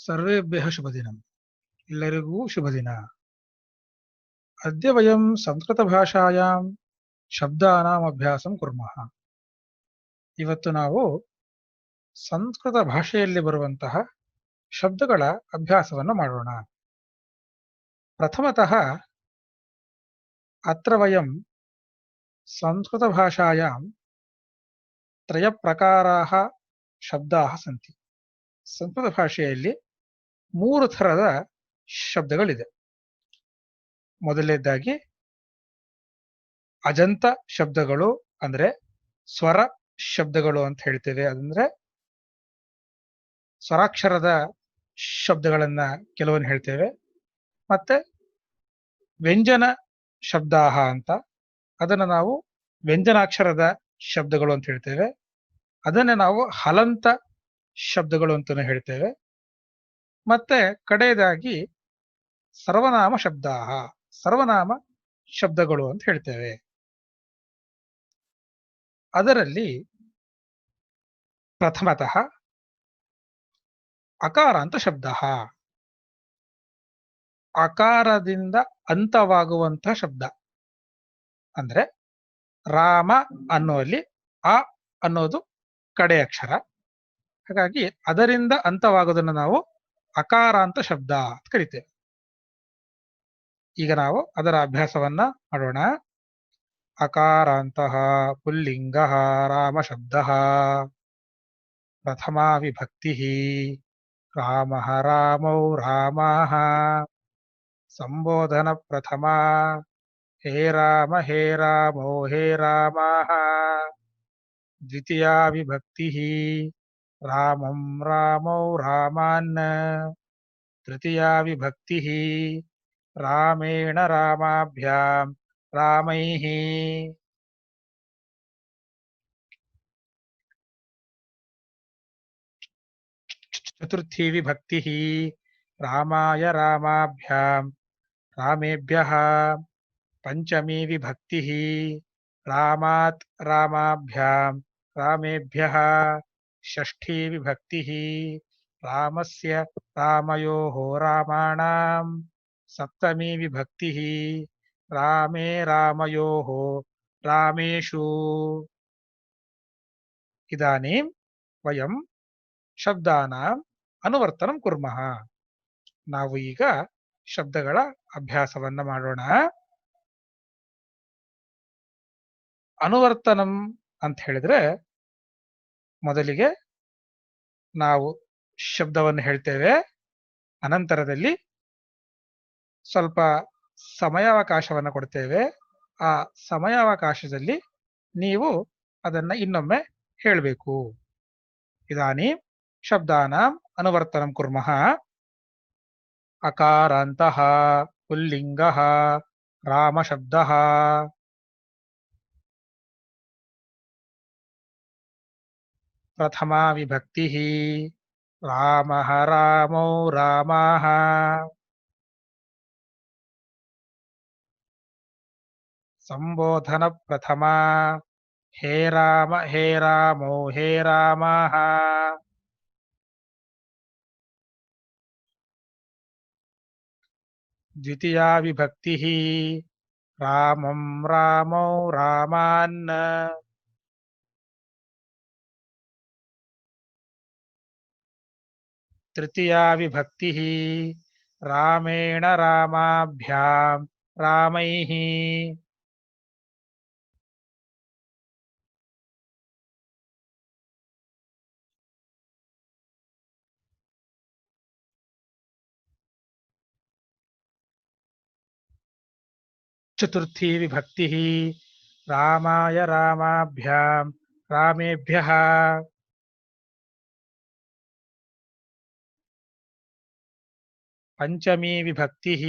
सर्वेभ्यः शुभदिनम् ಎಲ್ಲರಿಗೂ ಶುಭ ದಿನ. ಅದ್ಯ ವಯಂ ಸಂಸ್ಕೃತಭಾಷಾಯಾಂ ಶಬ್ದಾನಾಂ ಅಭ್ಯಾಸಂ ಕುರ್ಮಃ. ಇವತ್ತು ನಾವು ಸಂಸ್ಕೃತ ಭಾಷೆಯಲ್ಲಿ ಬರುವಂತಹ ಶಬ್ದಗಳ ಅಭ್ಯಾಸವನ್ನು ಮಾಡೋಣ. ಪ್ರಥಮತಃ ಅತ್ರ ವಯಂ ಸಂಸ್ಕೃತಭಾಷಾಯಾಂ ತ್ರಯಪ್ರಕಾರಾಃ ಶಬ್ದಾಃ ಸಂತಿ. ಸಂಸ್ಕೃತ ಭಾಷೆಯಲ್ಲಿ 3 ಥರದ ಶಬ್ದಗಳಿದೆ. ಮೊದಲನೇದಾಗಿ ಅಜಂತ ಶಬ್ದಗಳು, ಅಂದ್ರೆ ಸ್ವರ ಶಬ್ದಗಳು ಅಂತ ಹೇಳ್ತೇವೆ. ಅದಂದ್ರೆ ಸ್ವರಾಕ್ಷರದ ಶಬ್ದಗಳನ್ನ ಕೆಲವೊಂದು ಹೇಳ್ತೇವೆ. ಮತ್ತೆ ವ್ಯಂಜನ ಶಬ್ದಾಹ ಅಂತ, ಅದನ್ನ ನಾವು ವ್ಯಂಜನಾಕ್ಷರದ ಶಬ್ದಗಳು ಅಂತ ಹೇಳ್ತೇವೆ. ಅದನ್ನ ನಾವು ಹಲಂತ ಶಬ್ದಗಳು ಅಂತಾನು ಹೇಳ್ತೇವೆ. ಮತ್ತೆ ಕಡೆಯದಾಗಿ ಸರ್ವನಾಮ ಶಬ್ದಾಹ, ಸರ್ವನಾಮ ಶಬ್ದಗಳು ಅಂತ ಹೇಳ್ತೇವೆ. ಅದರಲ್ಲಿ ಪ್ರಥಮತಃ ಅಕಾರಾಂತ ಶಬ್ದ, ಅಕಾರದಿಂದ ಅಂತವಾಗುವಂತಹ ಶಬ್ದ. ಅಂದ್ರೆ ರಾಮ ಅನ್ನುವಲ್ಲಿ ಅ ಅನ್ನೋದು ಕಡೆ ಅಕ್ಷರ, ಹಾಗಾಗಿ ಅದರಿಂದ ಅಂತವಾಗೋದನ್ನು ನಾವು ಅಕಾರಾಂತ ಶಬ್ದ ಅಂತ ಕರಿತೇವೆ. ಈಗ ನಾವು ಅದರ ಅಭ್ಯಾಸವನ್ನ ಮಾಡೋಣ. ಅಕಾರಾಂತಃ ಪುಲ್ಲಿಂಗಃ ರಾಮ ಶಬ್ದಃ. ಪ್ರಥಮಾ ವಿಭಕ್ತಿಃ ರಾಮಃ ರಾಮೌ ರಾಮಾಃ. ಸಂಬೋಧನ ಪ್ರಥಮಾ ಹೇ ರಾಮೋ ಹೇ ರಾಮಾಃ. ದ್ವಿತೀಯಾ ವಿಭಕ್ತಿಃ ರಾಮಂ ರಾಮೌ ರಾಮಾನ್. ತೃತೀಯಾ ವಿಭಕ್ತಿಃ ರಾಮೇಣ ರಾಮಾಭ್ಯಾಂ ರಾಮೈಃ. ಚತುರ್ಥೀ ವಿಭಕ್ತಿಃ ರಾಮಾಯ ರಾಮಾಭ್ಯಾಂ ರಾಮೇಭ್ಯಃ. ಪಂಚಮೀ ವಿಭಕ್ತಿಃ ರಾಮಾತ್ ರಾಮಾಭ್ಯಾಂ ರಾಮೇಭ್ಯಃ. ಷಷ್ಠೀ ವಿಭಕ್ತಿಃ ರಾಮಸ್ಯ ರಾಮಯೋಃ ರಾಮಾಣಾಂ. ಸಪ್ತಮೀ ವಿಭಕ್ತಿಃ ರಾಮೇ ರಾಮಯೋಃ ರಾಮೇಷು. ಇದಾನೀಂ ವಯಂ ಶಬ್ದಾನಾಂ ಅನುವರ್ತನಂ ಕುರ್ಮಃ. ನಾವು ಈಗ ಶಬ್ದಗಳ ಅಭ್ಯಾಸವನ್ನ ಮಾಡೋಣ. ಅನುವರ್ತನಂ ಅಂತ ಹೇಳಿದ್ರೆ ಮೊದಲಿಗೆ ನಾವು ಶಬ್ದವನ್ನು ಹೇಳ್ತೇವೆ, ಅನಂತರದಲ್ಲಿ ಸ್ವಲ್ಪ ಸಮಯಾವಕಾಶವನ್ನು ಕೊಡ್ತೇವೆ. ಆ ಸಮಯಾವಕಾಶದಲ್ಲಿ ನೀವು ಅದನ್ನ ಇನ್ನೊಮ್ಮೆ ಹೇಳಬೇಕು. ಇದಾನೀಂ ಶಬ್ದಾನಾಂ ಅನುವರ್ತನಂ ಕುರ್ಮಃ. ಅಕಾರಾಂತಃ ಪುಲ್ಲಿಂಗಃ ರಾಮ ಶಬ್ದಃ. ಪ್ರಥಮಾ ವಿಭಕ್ತಿಃ ರಾಮಃ ರಾಮೌ ರಾಮಾಃ. ಸಂಬೋಧನ ಪ್ರಥಮಾ ಹೇ ರಾಮೋ ಹೇ ರಾಮಾಃ. ದ್ವಿತೀಯಾ ವಿಭಕ್ತಿಃ ರಾಮಂ ರಾಮೌ ರಾಮಾನ್. ತೃತೀಯಾ ವಿಭಕ್ತಿಃ ರಾಮೇಣ ರಾಮಾಭ್ಯಾಂ ರಾಮೈಃ. ಚತುರ್ಥೀ ವಿಭಕ್ತಿಃ ರಾಮಾಯ ರಾಮಾಭ್ಯಾಂ ರಾಮೇಭ್ಯಃ. ಪಂಚಮೀ ವಿಭಕ್ತಿಃ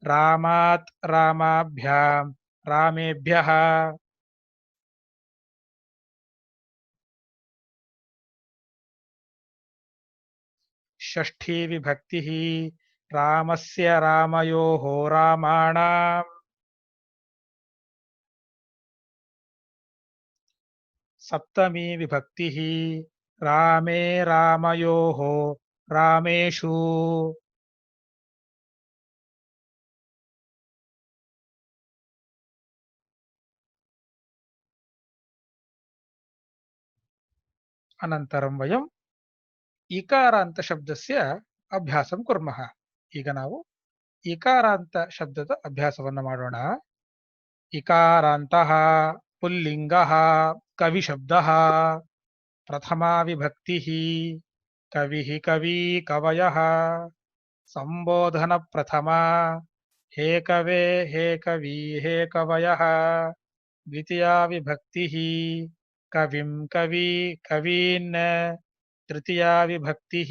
ರಾಮಾತ್ ರಾಮಾಭ್ಯಾಂ ರಾಮೇಭ್ಯಃ. ಷಷ್ಠೀ ವಿಭಕ್ತಿಃ ರಾಮಸ್ಯ ರಾಮಯೋಃ ರಾಮಾಣಾಂ. ಸಪ್ತಮೀ ವಿಭಕ್ತಿಃ ರಾಮೇ ರಾಮಯೋಃ रामेषु अनन्तरं वयम् इकारान्त शब्दस्य अभ्यासं कुर्मः। ಈಗ ನಾವು इकारान्त शब्दದ ಅಭ್ಯಾಸವನ್ನು ಮಾಡೋಣ। इकारान्तः पुल्लिङ्गः कविशब्दः प्रथमा विभक्तिः कविः कवी कवयः संबोधन प्रथमा हे कवे हे कवी हे कवयः द्वितीया विभक्तिः कविं कवी कवीन् तृतीया विभक्तिः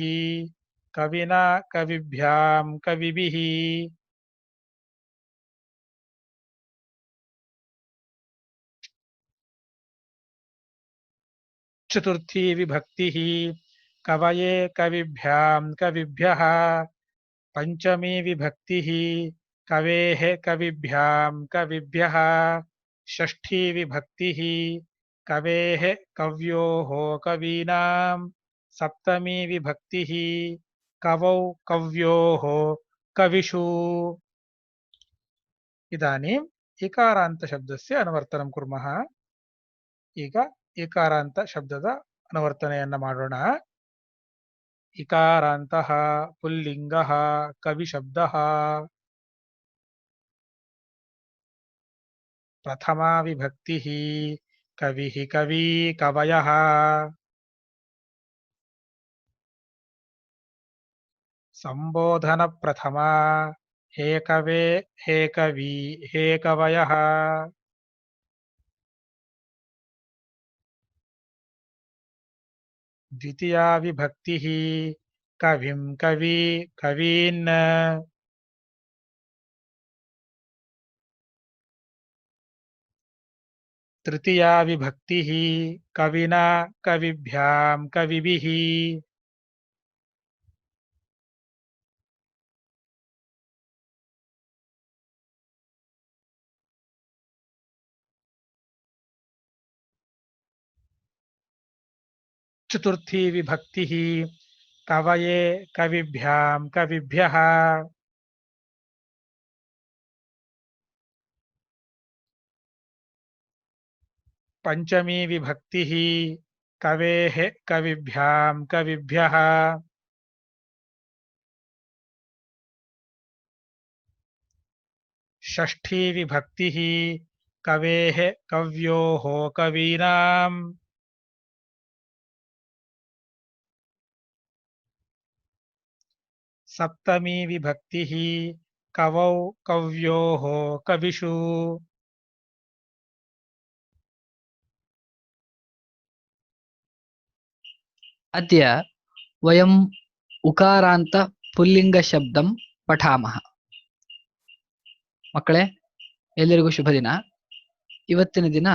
कविना कविभ्यां कविभिः चतुर्थी विभक्तिः कवये कविभ्यां कविभ्यः पंचमी विभक्तिः कवेः कविभ्यां कविभ्यः षष्ठी विभक्तिः कवेः कव्योः कवीनां सप्तमी विभक्तिः कवौ कव्योः कविषु। इदानीम् इकारान्त शब्दस्य अनुवर्तनं कुर्मः। ಈಗ इकारान्त शब्दದ ಅನುವರ್ತನೆಯನ್ನು ಮಾಡೋಣ। इकारान्तः पुल्लिङ्गः कविशब्दः प्रथमा विभक्तिः कविः कवी कवयः संबोधन प्रथमा हे कवे हे कवी हे कवयः द्वितीया विभक्तिः कविं कवी कवीन् तृतीया विभक्तिः कविना कविभ्यां कविभिः चतुर्थी विभक्तिः कवये कविभ्यां कविभ्यः पंचमी विभक्तिः कवेः कविभ्यां कविभ्यः षष्ठी विभक्तिः कवेः कव्योः कवीनां सप्तमी विभक्तिः कवौ कव्योः कविषु। अद्य वयम् उकारान्त पुल्लिङ्गशब्दं पठामः। ಮಕ್ಕಳೇ, ಎಲ್ಲರಿಗೂ ಶುಭ ದಿನ. ಇವತ್ತಿನ ದಿನ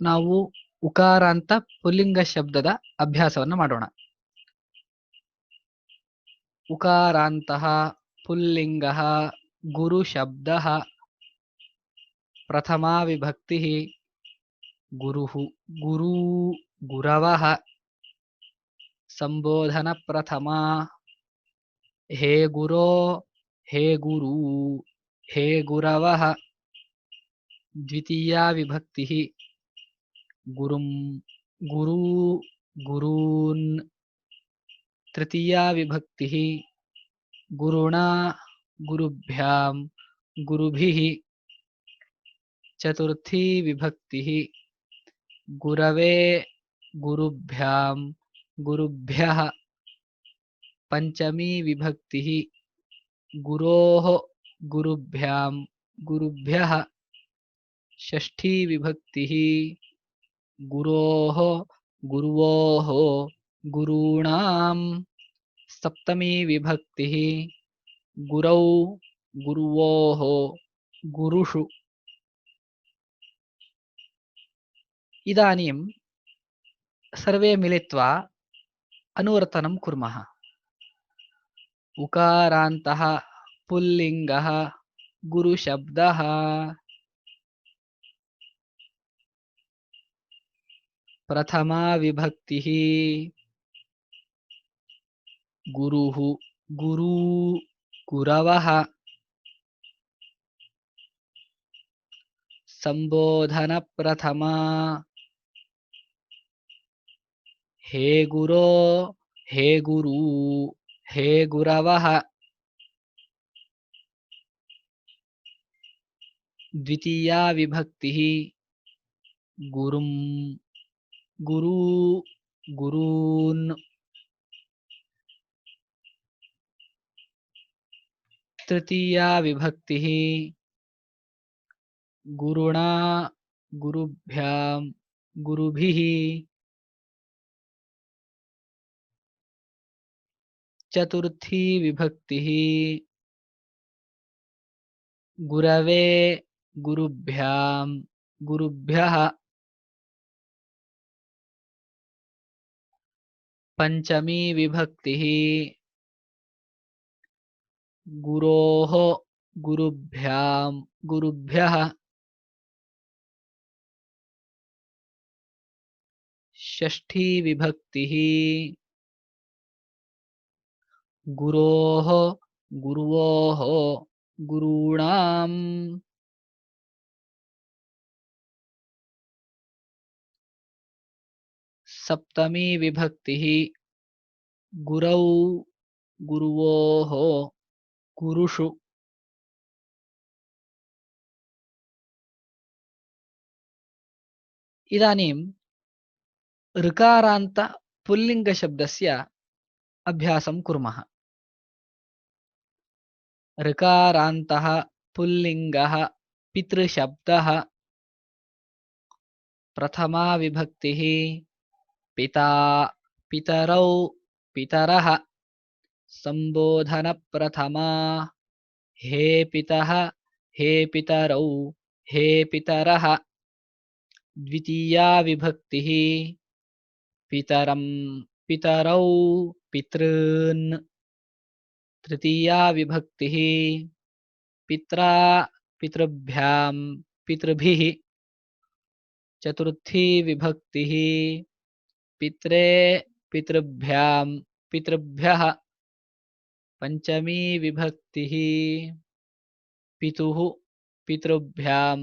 ನಾವು ಉಕಾರಾಂತ ಪುಲ್ಲಿಂಗ ಶಬ್ದದ ಅಭ್ಯಾಸವನ್ನು ಮಾಡೋಣ. ಉಕಾರಾಂತಃ ಪುಲ್ಲಿಂಗಃ ಗುರು ಶಬ್ದಃ ಪ್ರಥಮಾ ವಿಭಕ್ತಿಃ ಗುರುಃ ಗುರೂ ಗುರವಃ ಸಂಬೋಧನ ಪ್ರಥಮಾ ಹೇ ಗುರೋ ಹೇ ಗುರೂ हे गुरवः द्वितीया विभक्तिः गुरुं गुरू गुरून् तृतीया विभक्तिः गुरुणा गुरुभ्यां गुरुभिः चतुर्थी विभक्तिः गुरवे गुरुभ्यां गुरुभ्यः पंचमी विभक्तिः गुरोः गुरुभ्यां गुरुभ्यः षष्ठी विभक्तिः गुरोः गुरुवोः गुरूणां सप्तमी विभक्तिः गुरौ गुरुवोः गुरुषु। इदानीं सर्वे मिलित्वा अनुवर्तनं कुर्मः। उकारान्तः पुल्लिङ्गः गुरुशब्दः प्रथमा विभक्तिः गुरुः गुरू गुरवः संबोधनप्रथमा हे गुरो हे गुरू हे गुरवः द्वितीया विभक्तिः गुरुं गुरू गुरून् तृतीया विभक्तिः गुरुणा गुरुभ्यां गुरुभिः चतुर्थी विभक्तिः गुरवे गुरुभ्यां गुरुभ्यः पंचमी विभक्तिः गुरोः गुरुभ्यां गुरुभ्यः षष्ठी विभक्तिः गुरोः गुरुवोः गुरूणां सप्तमी विभक्तिः गुरौ गुरुवोः गुरुषु इदानीं ऋकारान्त पुल्लिङ्गशब्दस्य अभ्यासं कुर्मः। ऋकारान्तः पुल्लिङ्गः पितृशब्दः प्रथमा विभक्तिः पिता पितरौ पितरः संबोधनप्रथमा हे पितः हे पितरौ हे पितरः द्वितीया विभक्तिः पितरं पितरौ पितॄन् तृतीया विभक्तिः पित्रा पितृभ्यां पितृभिः चतुर्थी विभक्तिः पित्रे पितृभ्यां पितृभ्यः पंचमी विभक्तिः पितुः पितृभ्यां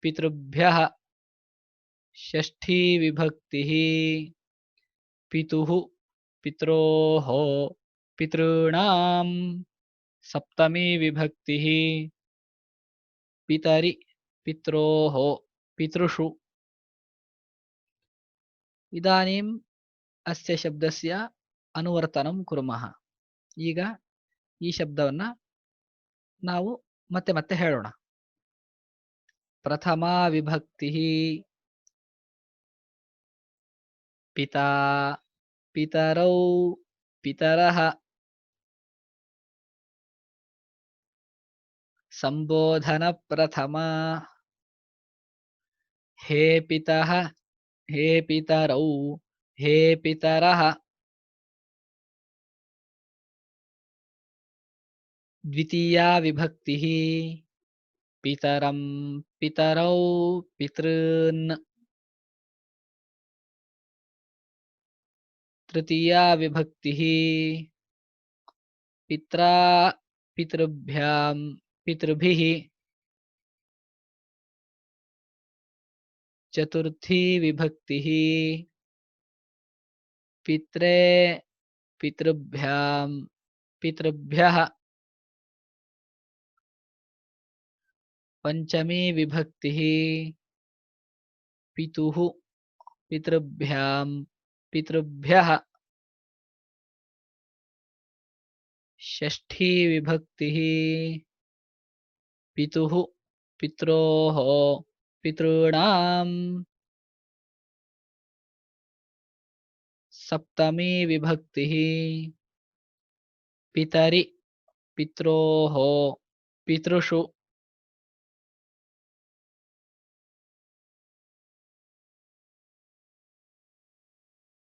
पितृभ्यः षष्ठी विभक्तिः पितुः पित्रोः पितॄणां सप्तमी विभक्तिः पितरि पित्रोः पितृषु इदानीम् अस्य शब्दस्य अनुवर्तनं कुर्मः। ಈಗ ಈ ಶಬ್ದವನ್ನ ನಾವು ಮತ್ತೆ ಮತ್ತೆ ಹೇಳೋಣ। ಪ್ರಥಮಾ ವಿಭಕ್ತಿಃ पिता पितरौ पितरः संबोधनप्रथमा हे पितः हे पितरौ हे पितरः द्वितीया विभक्तिः पितरं पितरौ पितॄन् तृतीया विभक्तिः पित्रा पितृभ्यां पितृभिः चतुर्थी विभक्तिः पित्रे पितृभ्यां पितृभ्यः पंचमी विभक्तिः पितुः पितृभ्यां पितृभ्यः षष्ठी विभक्तिः पितुः पित्रोः पितॄणां सप्तमी विभक्तिः पितरि पित्रोः पितृषु